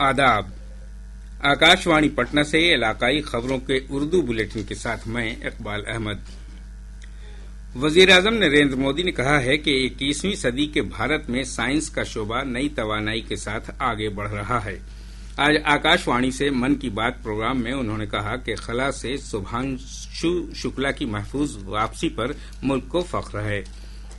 आदाब। आकाशवाणी पटना से इलाकाई खबरों के उर्दू बुलेटिन के साथ मैं इकबाल अहमद। वजीर-ए-आजम नरेंद्र मोदी ने कहा है कि 21वीं सदी के भारत में साइंस का शोबा नई तवानाई के साथ आगे बढ़ रहा है। आज आकाशवाणी से मन की बात प्रोग्राम में उन्होंने कहा कि खला से शुभांशु शुक्ला की महफूज वापसी पर मुल्क को फख्र है।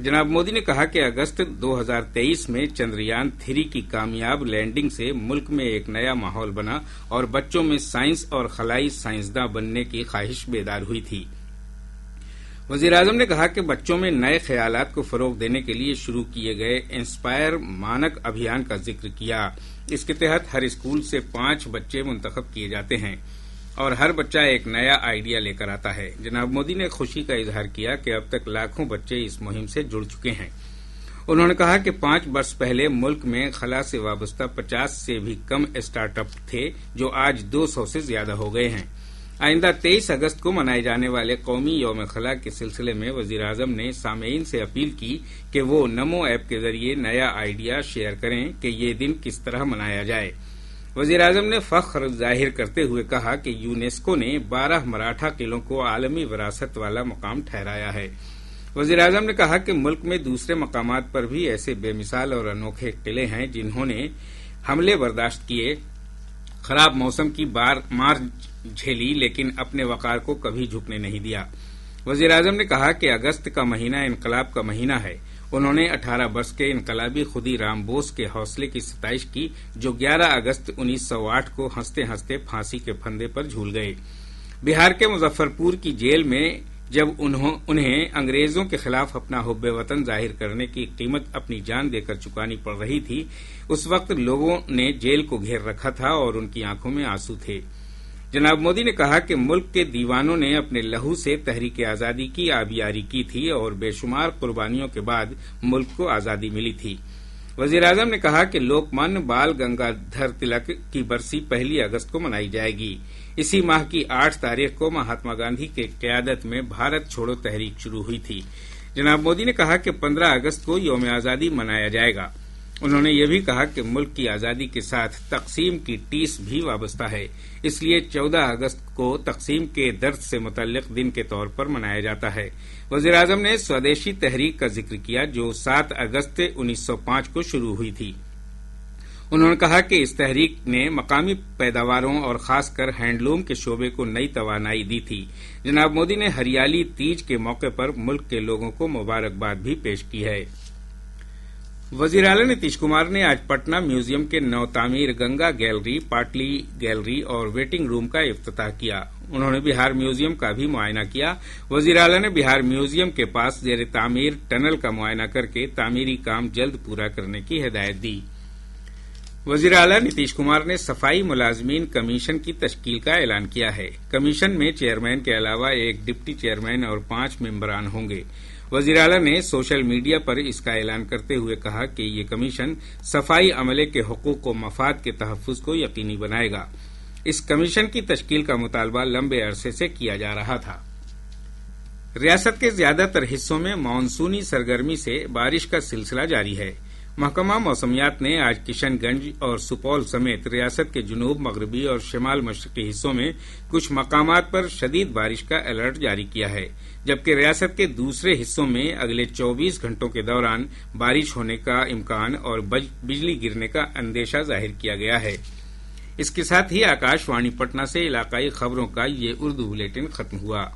जनाब मोदी ने कहा कि अगस्त 2023 में चंद्रयान 3 की कामयाब लैंडिंग से मुल्क में एक नया माहौल बना और बच्चों में साइंस और खलाई साइंसदां बनने की ख्वाहिश बेदार हुई थी। वजीर-ए-आजम ने कहा कि बच्चों में नए ख्यालात को फरोग देने के लिए शुरू किए गए इंस्पायर मानक अभियान का जिक्र किया। इसके तहत हर स्कूल से 5 बच्चे मुंतखब किए जाते हैं और हर बच्चा एक नया आइडिया लेकर आता है। जनाब मोदी ने खुशी का इजहार किया कि अब तक लाखों बच्चे इस मुहिम से जुड़ चुके हैं। उन्होंने कहा कि 5 वर्ष पहले मुल्क में खला से वाबस्ता 50 से भी कम स्टार्टअप थे, जो आज 200 से ज्यादा हो गए हैं। आइंदा 23 अगस्त को मनाए जाने वाले कौमी यौम खला के सिलसिले में वजीर-ए-आजम ने सामेईन से अपील की कि वो नमो ऐप के जरिए नया आइडिया शेयर करें कि ये दिन किस तरह मनाया जाए। वजीर-ए-आजम ने फख्र जाहिर करते हुए कहा कि यूनेस्को ने 12 मराठा किलों को आलमी विरासत वाला मकाम ठहराया है। वजीर-ए-आजम ने कहा कि मुल्क में दूसरे मकामात पर भी ऐसे बेमिसाल और अनोखे किले हैं जिन्होंने हमले बर्दाश्त किए, खराब मौसम की मार झेली, लेकिन अपने वकार को कभी झुकने नहीं दिया। वजीर-ए-आजम ने कहा कि अगस्त का महीना इनकलाब का महीना है। उन्होंने 18 वर्ष के इनकलाबी खुदीराम बोस के हौसले की सताइश की, जो 11 अगस्त 1908 को हंसते हंसते फांसी के फंदे पर झूल गए। बिहार के मुजफ्फरपुर की जेल में जब उन्हें अंग्रेजों के खिलाफ अपना हुब्बे वतन जाहिर करने की कीमत अपनी जान देकर चुकानी पड़ रही थी, उस वक्त लोगों ने जेल को घेर रखा था और उनकी आंखों में आंसू थे। जनाब मोदी ने कहा कि मुल्क के दीवानों ने अपने लहू से तहरीक आजादी की आबियारी की थी और बेशुमार कुर्बानियों के बाद मुल्क को आजादी मिली थी। वजीर-ए-आजम ने कहा कि लोकमान्य बाल गंगाधर तिलक की बरसी 1 अगस्त को मनाई जाएगी। इसी माह की 8 तारीख को महात्मा गांधी के क़यादत में भारत छोड़ो तहरीक शुरू हुई थी। जनाब मोदी ने कहा कि 15 अगस्त को यौम आजादी मनाया जाएगा। उन्होंने ये भी कहा कि मुल्क की आजादी के साथ तकसीम की टीस भी वाबस्ता है, इसलिए 14 अगस्त को तकसीम के दर्द से मुतल्लिक दिन के तौर पर मनाया जाता है। वजीर-ए-आजम ने स्वदेशी तहरीक का जिक्र किया, जो 7 अगस्त 1905 को शुरू हुई थी। उन्होंने कहा कि इस तहरीक ने मकामी पैदावारों और खासकर हैंडलूम के शोबे को नई तवानाई दी थी। जनाब मोदी ने हरियाली तीज के मौके पर मुल्क के लोगों को मुबारकबाद भी पेश की है। वजीर-ए-आला नीतीश कुमार ने आज पटना म्यूजियम के नवतामीर गंगा गैलरी, पाटली गैलरी और वेटिंग रूम का इफ्तिताह किया। उन्होंने बिहार म्यूजियम का भी मुआयना किया। वजीर-ए-आला ने बिहार म्यूजियम के पास जेर तामीर टनल का मुआयना करके तामीरी काम जल्द पूरा करने की हिदायत दी। वजीर-ए-आला नीतीश कुमार ने सफाई मुलाजमीन कमीशन की तश्कील का ऐलान किया है। कमीशन में चेयरमैन के अलावा एक डिप्टी चेयरमैन और 5 मेंबरान होंगे। वजीर-ए-आला ने सोशल मीडिया पर इसका ऐलान करते हुए कहा कि ये कमीशन सफाई अमले के हुकूक व मफाद के तहफ्फुज को यकीनी बनाएगा। इस कमीशन की तश्कील का मुतालबा लंबे अरसे से किया जा रहा था। रियासत के ज्यादातर हिस्सों में मानसूनी सरगर्मी से बारिश का सिलसिला जारी है। महकमा मौसमियात ने आज किशनगंज और सुपौल समेत रियासत के जुनूब मगरबी और शिमाल मशरकी हिस्सों में कुछ मकामात पर शदीद बारिश का अलर्ट जारी किया है, जबकि रियासत के दूसरे हिस्सों में अगले 24 घंटों के दौरान बारिश होने का इम्कान और बिजली गिरने का अंदेशा जाहिर किया गया है। इसके साथ ही आकाशवाणी पटना से इलाकाई खबरों का ये उर्दू बुलेटिन खत्म हुआ।